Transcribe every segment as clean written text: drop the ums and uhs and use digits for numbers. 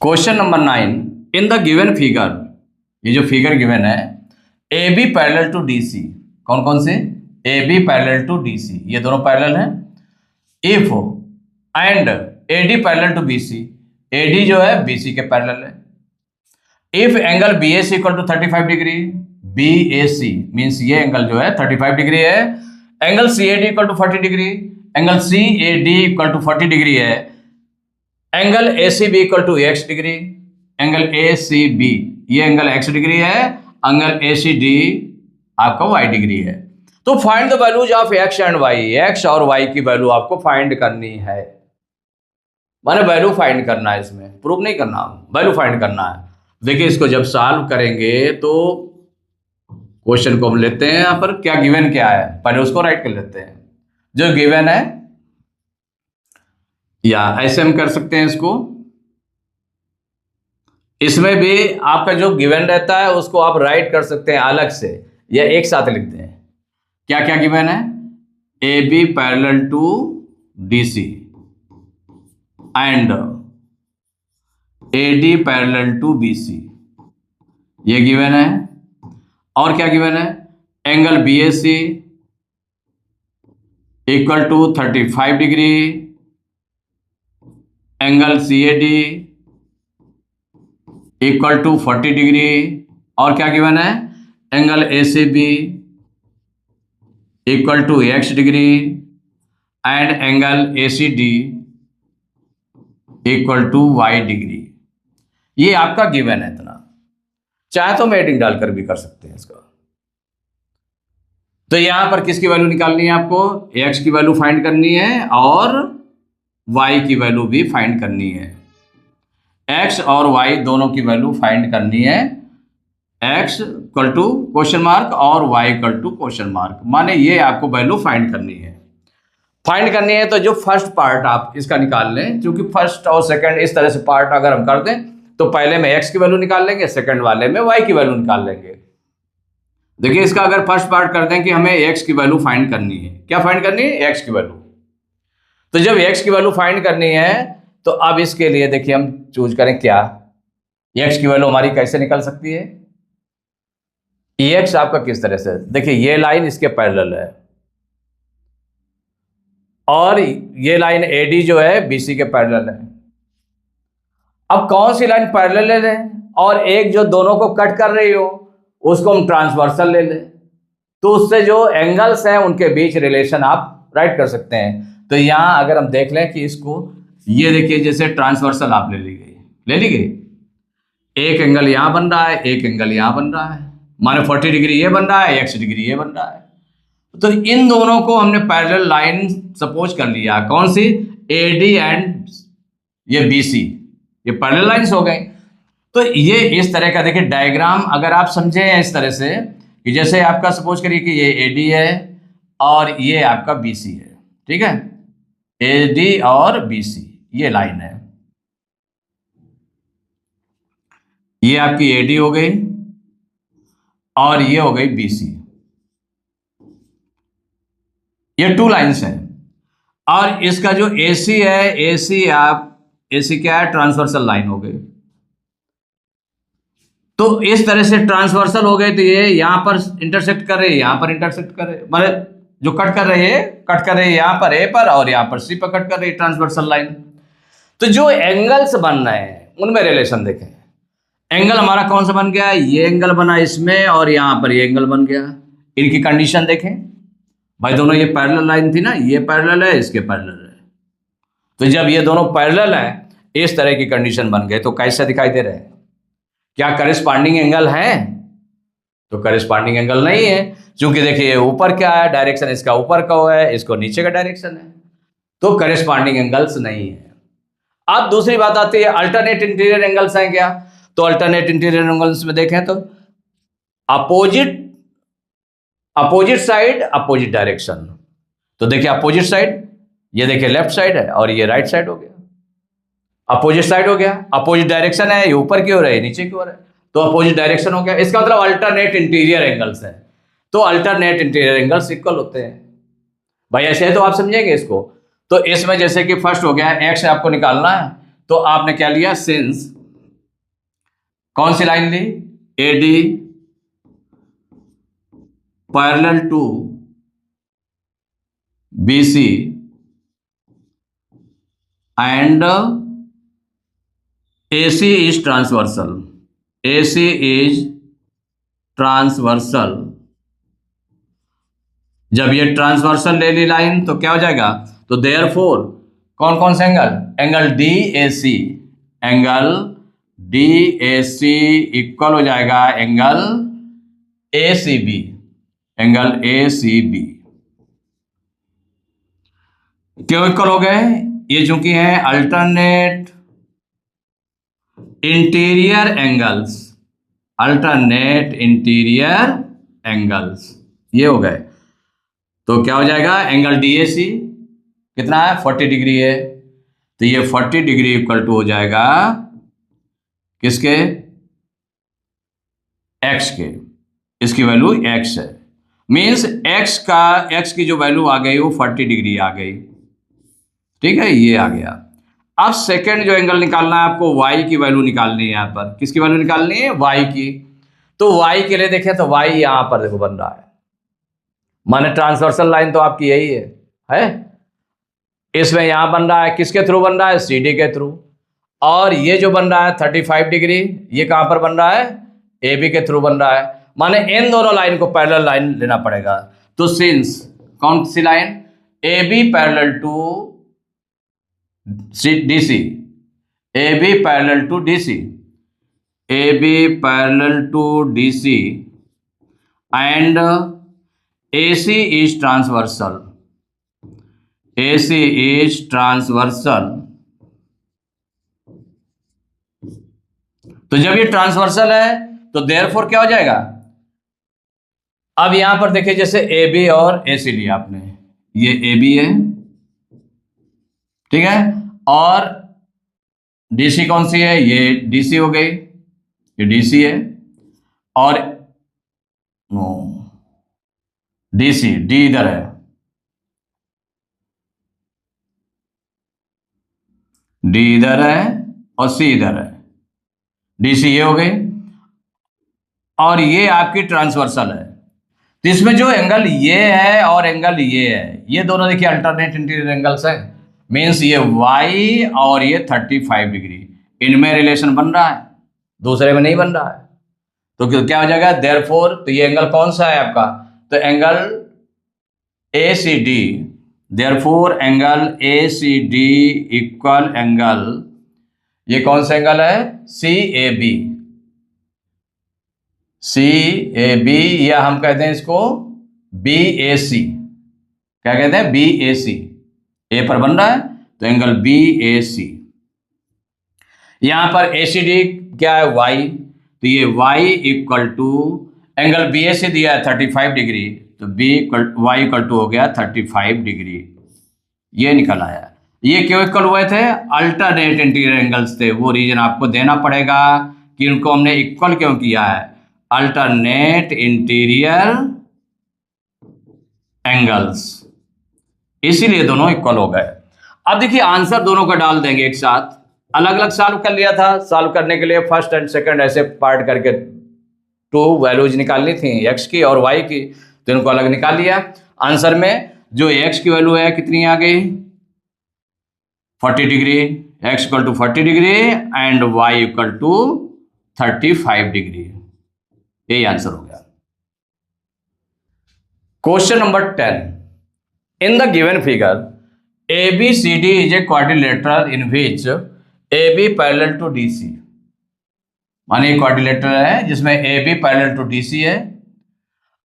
Question number 9, in the given figure, ये जो figure given है, A B parallel to D C, कौन कौन से? A B parallel to D C, ये दोनों पैरेलल हैं। If and A D parallel to B C, A D जो है बी सी के पैरेलल है। If angle B A C equal to 35 degree, B A C means ये angle जो है 35 डिग्री है। Angle C A D equal to 40 degree, angle C A D equal to 40 degree है। Angle A C B equal to X degree, angle A C B ये angle X degree है, angle A C D आपका Y degree है। तो find the values of X and Y, X और Y की value आपको find करनी है, माने वैल्यू फाइंड करना है, इसमें प्रूव नहीं करना, वैल्यू फाइंड करना है। देखिए इसको जब सॉल्व करेंगे तो क्वेश्चन को हम लेते हैं, यहाँ पर क्या गिवन क्या है, पहले उसको राइट कर लेते हैं। जो गिवन है या ऐसे हम कर सकते हैं इसको, इसमें भी आपका जो गिवन रहता है उसको आप राइट कर सकते हैं अलग से या एक साथ लिखते हैं। क्या क्या गिवन है? A B parallel to D C and A D parallel to B C, ये गिवन है। और क्या गिवन है? Angle B A C equal to 35 degree, angle C A D equal to 40 degree. और क्या गिवन है? Angle A C B equal to X degree and angle A C D equal to Y degree. ये आपका given है इतना, चाहे तो mating डालकर भी कर सकते हैं इसका। तो यहां पर किसकी वैल्यू निकालनी है आपको? एक्स की वैल्यू फाइंड करनी है और वाई की वैल्यू भी फाइंड करनी है। एक्स और वाई दोनों की वैल्यू फाइंड करनी है। X equal to question mark और Y equal to question mark, माने ये आपको वैल्यू फाइंड करनी है। फाइंड करनी है तो जो फर्स्ट पार्ट आप इसका निकाल लें, क्योंकि फर्स्ट और सेकंड इस तरह से पार्ट अगर हम कर दें तो पहले में एक्स की वैल्यू निकाल लेंगे, सेकंड वाले में वाई की वैल्यू निकाल लेंगे। देखिए इसका अगर फर्स्ट पार्ट कर दें कि हमें एक्स की वैल्यू फाइंड करनी है, क्या फाइंड करनी है? एक्स की वैल्यू। तो जब एक्स की वैल्यू फाइंड करनी है तो अब इसके लिए देखिए हम चूज करें क्या, एक्स की वैल्यू हमारी कैसे निकल सकती है। एक्स आपका किस तरह से, देखिए ये लाइन इसके पैरेलल है और ये लाइन एडी जो है बीसी के पैरेलल है। अब कौन सी लाइन पैरेलल है और एक जो दोनों को कट कर रही हो उसको हम ट्रांसवर्सल ले लें, तो उससे जो एंगल्स हैं उनके बीच रिलेशन आप राइट कर सकते हैं। तो यहां अगर हम देख लें कि इसको, ये देखिए जैसे ट्रांसवर्सल आप ले ली गई, एक एंगल यहां बन रहा है, एक एंगल यहां बन रहा है, माने 40 डिग्री ये बन रहा है, एक्स डिग्री ये बन रहा है। तो इन दोनों को हमने पैरेलल लाइन सपोज कर लिया, कौन सी? एडी एंड ये बीसी, ये पैरेलल लाइंस हो गए। तो ये इस तरह का देखिए डायग्राम अगर आप समझे इस तरह से कि जैसे आपका सपोज करिए कि ये एडी है और ये आपका बीसी है, ठीक है, एडी और बीसी ये लाइन है, ये आपकी एडी हो गई और ये हो गई बीसी, ये टू लाइंस हैं। और इसका जो एसी है, एसी क्या है? ट्रांसवर्सल लाइन हो गई। तो इस तरह से ट्रांसवर्सल हो गए तो ये यहां पर इंटरसेक्ट कर रहे हैं, यहां पर इंटरसेक्ट कर रहे हैं, मतलब जो कट कर रहे हैं यहां पर ए पर और यहां पर सी पर कट कर रही है ट्रांसवर्सल लाइन। तो जो एंगल्स बन रहे हैं उनमें रिलेशन देखें। एंगल हमारा कौन सा बन गया? ये एंगल बना इसमें और यहां पर ये एंगल बन गया। इनकी कंडीशन देखें भाई, दोनों ये पैरेलल लाइन थी ना, ये पैरेलल है, इसके पैरेलल है। तो जब ये दोनों पैरेलल हैं, इस तरह की कंडीशन बन गए तो कैसे दिखाई दे रहे हैं? क्या करेस्पॉन्डिंग एंगल है? तो करेस्पॉन्डिंग एंगल नहीं है, क्योंकि देखिए ऊपर क्या है, डायरेक्शन इसका ऊपर का है, इसको नीचे का डायरेक्शन है, तो करेस्पॉन्डिंग एंगल्स नहीं है। अब दूसरी बात आती है अल्टरनेट इंटीरियर एंगल्स हैं क्या? तो अल्टरनेट इंटीरियर एंगल्स में देखें तो अपोजिट साइड अपोजिट डायरेक्शन। तो देखिए अपोजिट साइड, ये देखिए लेफ्ट साइड है और ये राइट साइड हो गया, अपोजिट साइड हो गया। अपोजिट डायरेक्शन है, ये ऊपर की ओर है, नीचे की ओर है, तो अपोजिट डायरेक्शन हो गया। इसका मतलब अल्टरनेट इंटीरियर एंगल्स है। तो अल्टरनेट इंटीरियर एंगल्स इक्वल होते हैं भाई, ऐसे है तो आप समझेंगे इसको। तो इसमें जैसे कि फर्स्ट हो गया एक्स आपको निकालना है, तो आपने क्या लिया? सिंस कौन सी लाइन ली? AD parallel to BC and AC is transversal. AC is transversal. जब ये ट्रांसवर्सल ले ली लाइन तो क्या हो जाएगा? तो देयरफॉर कौन कौन से angle? Angle DAC, angle DAC equal हो जाएगा एंगल ACB, एंगल ACB। क्यों इक्वल हो गए? ये चूंकि है alternate interior angles, alternate interior angles, ये हो गए। तो क्या हो जाएगा? एंगल DAC कितना है? 40 डिग्री है, तो ये 40 डिग्री इक्वल टू हो जाएगा किसके? x के। इसकी वैल्यू x है, मीन्स x की जो वैल्यू आ गई वो 40 डिग्री आ गई। ठीक है, ये आ गया। अब सेकंड जो एंगल निकालना है आपको, y की वैल्यू निकालनी है। यहाँ पर किसकी वैल्यू निकालनी है? y की। तो y के लिए देखें तो y यहां पर देखो बन रहा है, माने ट्रांसवर्सल लाइन तो आपकी यही है? इसमें यहां बन रहा है, किसके थ्रू बन रहा है? CD के थ्रू। और ये जो बन रहा है 35 डिग्री, ये कहां पर बन रहा है? AB के थ्रू बन रहा है। माने इन दोनों लाइन को पैरेलल लाइन लेना पड़ेगा। तो सिंस कौन सी line? AB parallel to DC, AB parallel to DC, AB parallel to DC and AC is transversal, AC is transversal. तो जब ये ट्रांसवर्सल है तो देयरफॉर क्या हो जाएगा? अब यहां पर देखिए, जैसे AB और AC लिया आपने, ये AB है, ठीक है, और DC कौन सी है? ये DC हो गई, ये DC है, और नो DC, D इधर है, D इधर है और C इधर है, DC ये हो गई, और ये आपकी ट्रांसवर्सल है। तो इसमें जो एंगल ये है और एंगल ये है, ये दोनों देखिए अल्टरनेट इंटीरियर एंगल्स है, मीन्स ये y और ये 35 डिग्री, इनमें रिलेशन बन रहा है, दूसरे में नहीं बन रहा है। तो क्या हो जाएगा? देयरफॉर, तो ये एंगल कौन सा है आपका? तो angle ACD, therefore angle ACD equal angle, ये कौन सा एंगल है? CAB, CAB, या हम कहते हैं इसको BAC। क्या कहते हैं? BAC, A पर बन रहा है तो एंगल BAC। यहां पर ACD क्या है? Y, तो ये y equal to angle BAC दिया है 35 डिग्री, तो y इक्वल टू हो गया 35 डिग्री, ये निकल आया। ये क्यों इक्वल हुए थे? अल्टरनेट इंटीरियर एंगल्स थे, वो रीजन आपको देना पड़ेगा कि उनको हमने इक्वल क्यों किया है। अल्टरनेट इंटीरियर एंगल्स, इसीलिए दोनों इक्वल हो गए। अब देखिए आंसर दोनों का डाल देंगे एक साथ, अलग अलग सॉल्व कर लिया था। सॉल्व करने के लिए फर्स्ट एंड सेकंड ऐसे पार्ट करके 2 वैल्यूज निकालनी थी, x की और y की, तो इनको अलग निकाल लिया। आंसर में जो x की वैल्यू है कितनी आ गई? 40 degree, x equal to 40 degree and y equal to 35 degree, यही आंसर हो गया। Question number 10, in the given figure ABCD is a quadrilateral in which AB parallel to DC, माने क्वाड्रिलेटरल है जिसमें AB पैरेलल टू DC है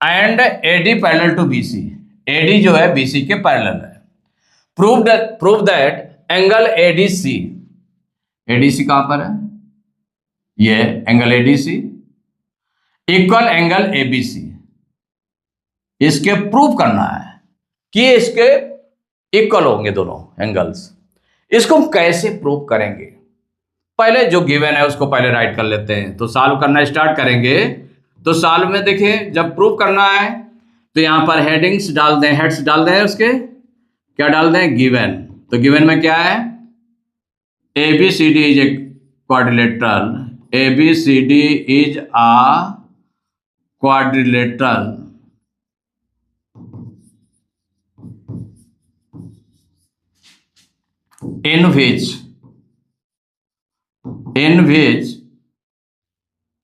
and AD parallel to BC, AD जो है BC के पैरेलल है। Prove that angle ADC, ADC कहां पर है? ये angle ADC equal angle ABC, इसके प्रूव करना है कि इसके इक्वल होंगे दोनों एंगल्स। इसको हम कैसे प्रूव करेंगे? पहले जो गिवन है उसको पहले राइट कर लेते हैं, तो सॉल्व करना स्टार्ट करेंगे। तो सॉल्व में देखिए, जब प्रूव करना है तो यहां पर हेडिंग्स डाल दें, हेड्स डाल दें, उसके क्या डाल दें? गिवन। तो गिवन में क्या है? ABCD is a quadrilateral ABCD is a quadrilateral in which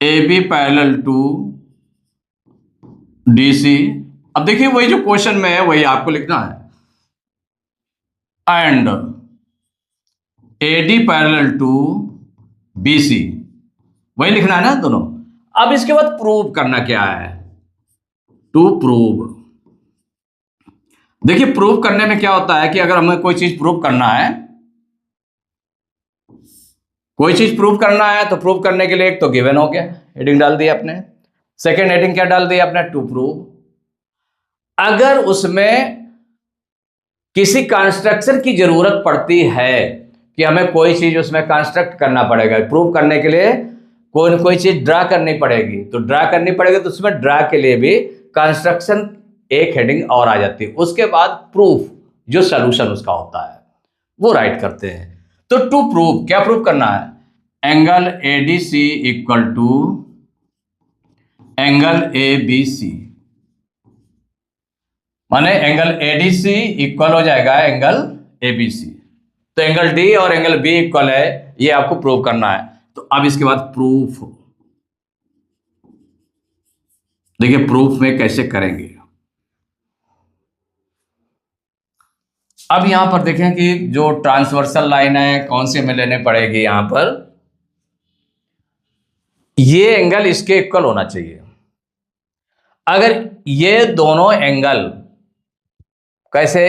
AB parallel to DC। अब देखिए वही जो क्वेश्चन में है वही आपको लिखना है, and AD parallel to BC, वही लिखना है ना दोनों। अब इसके बाद प्रूव करना क्या है, टू प्रूव। देखिए प्रूव करने में क्या होता है कि अगर हमें कोई चीज प्रूव करना है, तो प्रूव करने के लिए एक तो गिवन हो गया, हेडिंग डाल दी आपने। सेकेंड हेडिंग क्या डाल दी आपने, टू प्रूव। अगर उसमें किसी कंस्ट्रक्शन की जरूरत पड़ती है कि हमें कोई चीज उसमें कंस्ट्रक्ट करना पड़ेगा, प्रूव करने के लिए कोई न कोई चीज ड्रा करनी पड़ेगी, तो उसमें ड्रा के लिए भी कंस्ट्रक्शन एक हेडिंग और आ जाती है। उसके बाद प्रूफ, जो सॉल्यूशन उसका होता है वो राइट करते हैं। तो टू प्रूव, क्या प्रूव करना है, angle ADC equal to angle ABC, माने एंगल ADC इक्वल हो जाएगा एंगल ABC। तो एंगल D और एंगल B इक्वल है, ये आपको प्रूव करना है। तो अब इसके बाद प्रूफ, देखिए प्रूफ में कैसे करेंगे। अब यहां पर देखें कि जो ट्रांसवर्सल लाइन है कौन से में लेने पड़ेगी, यहां पर ये एंगल इसके इक्वल होना चाहिए। अगर ये दोनों एंगल कैसे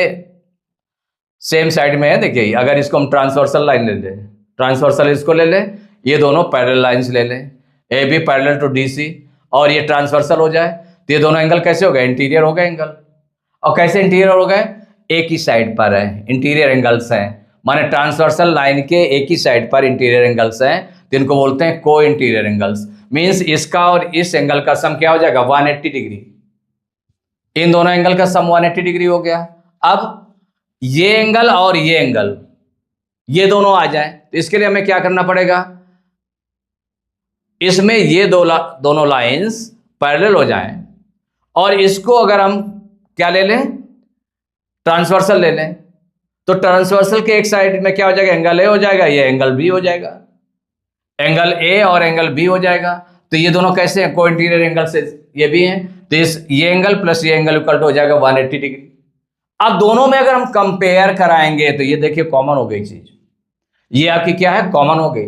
सेम साइड में है, देखिए अगर इसको हम ट्रांसवर्सल लाइन ले लें, ट्रांसवर्सल इसको ले लें, ये दोनों पैरेलल लाइंस ले लें, AB पैरेलल टू DC, और ये ट्रांसवर्सल हो जाए, तो ये दोनों एंगल कैसे हो गए, इंटीरियर हो गए एंगल। और कैसे इंटीरियर हो गए, एक ही साइड पर है, इंटीरियर एंगल्स हैं, माने ट्रांसवर्सल लाइन के एक ही साइड पर इंटीरियर एंगल्स हैं, तो इनको बोलते हैं को इंटीरियर एंगल्स। मींस इसका और इस एंगल का सम क्या हो जाएगा, 180 डिग्री। इन दोनों एंगल का सम 180 डिग्री हो गया। अब ये एंगल और ये एंगल, ये दोनों आ जाए, तो इसके लिए हमें क्या करना पड़ेगा, इसमें ये दोनों लाइंस पैरेलल हो जाएं, और इसको अगर हम क्या ले लें, ट्रांसवर्सल ले लें, तो ट्रांसवर्सल के एक साइड में क्या हो जाएगा, एंगल A हो जाएगा, ये एंगल B हो जाएगा, एंगल A और एंगल B हो जाएगा। तो ये दोनों कैसे हैं, को इंटीरियर एंगल से ये भी हैं, तो ये एंगल प्लस ये एंगल इक्वल टू हो जाएगा 180 डिग्री। अब दोनों में अगर हम कंपेयर कराएंगे तो ये देखिए कॉमन हो गई चीज, ये आपकी क्या है, कॉमन हो गई।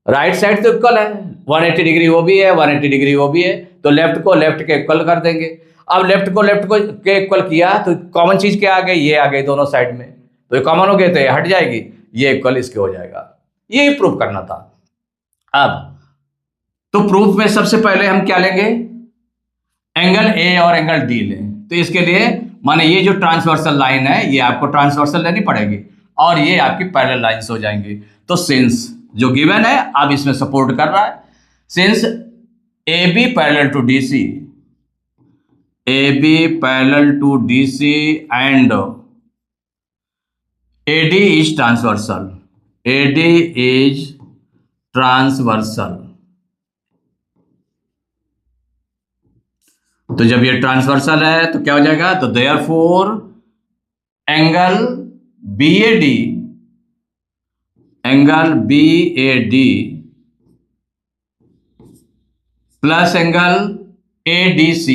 राइट साइड तो इक्वल है, 180 डिग्री वो भी है, 180 डिग्री वो भी है, तो लेफ्ट को लेफ्ट के इक्वल कर देंगे। अब लेफ्ट को के इक्वल किया तो कॉमन चीज क्या आ गई, ये आ गई दोनों साइड में, तो ये कॉमन हो गए, तो ये हट जाएगी, ये इक्वल इसके हो जाएगा। ये प्रूफ करना था। अब तो प्रूफ में सबसे पहले हम क्या लेंगे, एंगल A और एंगल D लें। तो इसके लिए माने ये जो ट्रांसवर्सल लाइन है ये आपको ट्रांसवर्सल लेनी पड़ेगी, और ये आपकी पैरेलल लाइंस हो जाएंगी। तो सिंस जो गिवन है अब इसमें सपोर्ट कर रहा है, since AB parallel to DC, AB parallel to DC and AD is transversal, AD is transversal. तो जब ये ट्रांसवर्सल है तो क्या हो जाएगा, तो therefore angle BAD plus angle ADC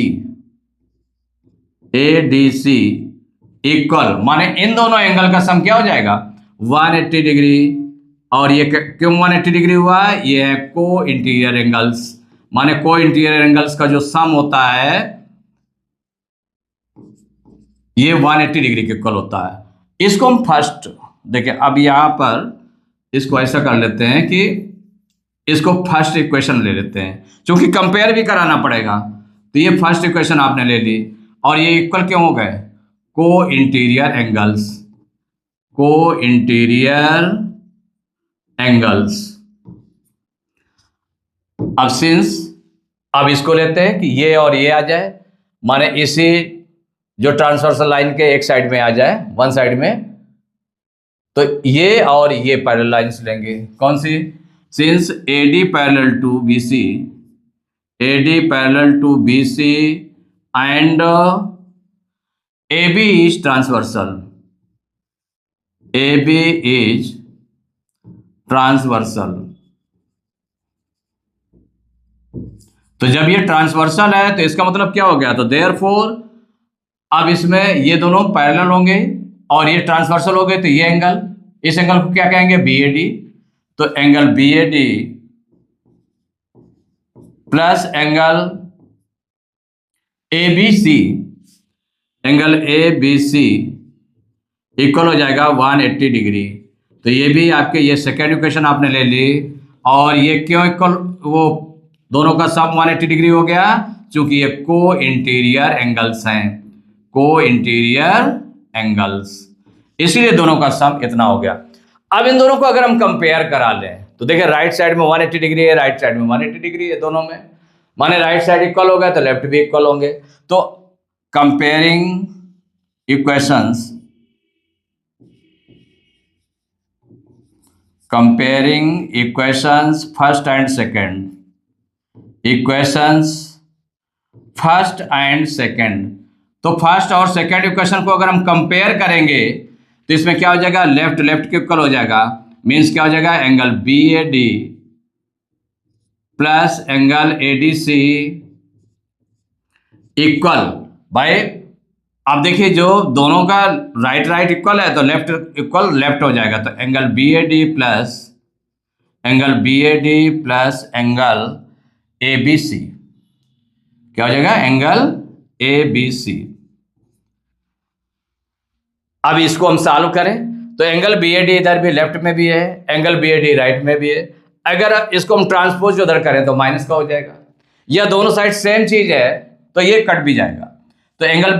equal, माने इन दोनों एंगल का सम क्या हो जाएगा, 180 डिग्री। और ये क्यों 180 डिग्री हुआ है, ये है को इंटीरियर एंगल्स, माने को इंटीरियर एंगल्स का जो सम होता है ये 180 डिग्री के इक्वल होता है। इसको हम फर्स्ट देखिए, अब यहां पर इसको ऐसा कर लेते हैं कि इसको फर्स्ट इक्वेशन ले लेते हैं, क्योंकि कंपेयर भी कराना पड़ेगा। तो ये फर्स्ट इक्वेशन आपने ले ली, और ये इक्वल क्यों हो गए, को इंटीरियर एंगल्स। अब सिंस अब इसको लेते हैं कि ये और ये आ जाए, माने इसी जो ट्रांसवर्सल लाइन के एक साइड में आ जाए, वन साइड में, तो ये और ये पैरेलल लाइंस लेंगे। कौन सी, since AD parallel to BC, AD parallel to BC and AB is transversal, AB is transversal. तो जब ये ट्रांसवर्सल है तो इसका मतलब क्या हो गया, तो देयरफॉर अब इसमें ये दोनों पैरेलल होंगे और ये ट्रांसवर्सल हो गए, तो ये एंगल, इस एंगल को क्या कहेंगे, BAD। तो angle BAD plus angle ABC, angle ABC equal हो जाएगा 180 डिग्री। तो ये भी आपके, ये सेकेंड इक्वेशन आपने ले ली। और ये क्यों इक्वल, वो दोनों का सम 180 डिग्री हो गया, क्योंकि ये को इंटीरियर एंगल्स हैं, को इंटीरियर एंगल्स, इसीलिए दोनों का सम इतना हो गया। अब इन दोनों को अगर हम कंपेयर करा लें तो देखिए राइट साइड में 180 डिग्री है, राइट साइड में 180 डिग्री है, दोनों में, माने राइट साइड इक्वल हो गया तो लेफ्ट भी इक्वल होंगे। तो comparing equations, comparing equations first and second, equations first and second. तो फर्स्ट और सेकेंड इक्वेशन को अगर हम कंपेयर करेंगे तो इसमें क्या हो जाएगा, लेफ्ट लेफ्ट के इक्वल हो जाएगा, मीन्स क्या हो जाएगा, angle BAD plus angle ADC equal, भाई अब देखिए जो दोनों का राइट राइट इक्वल है तो लेफ्ट इक्वल लेफ्ट हो जाएगा। तो angle BAD plus angle BAD plus angle ABC क्या हो जाएगा, एंगल ABC। अब इसको हम सॉल्व करें तो एंगल BAD इधर भी लेफ्ट में भी है, एंगल BAD राइट में भी है। अगर इसको हम ट्रांसपोज उधर करें तो माइनस का हो जाएगा, या दोनों साइड सेम चीज है तो ये कट भी जाएगा। तो एंगल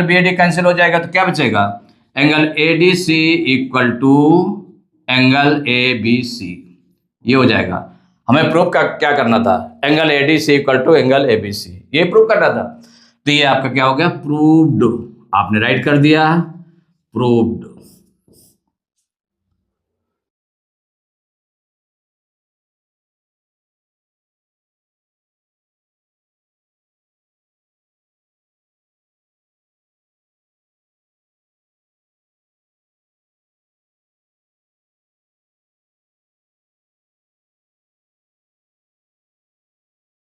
BAD कैंसिल हो जाएगा, तो क्या बचेगा, angle ADC equal to angle ABC, ये हो जाएगा। हमें प्रूफ क्या करना था, angle ADC equal to angle ABC, ये प्रूफ करना था। तो ये आपका क्या हो गया, प्रूव्ड, आपने राइट कर दिया, प्रूव्ड।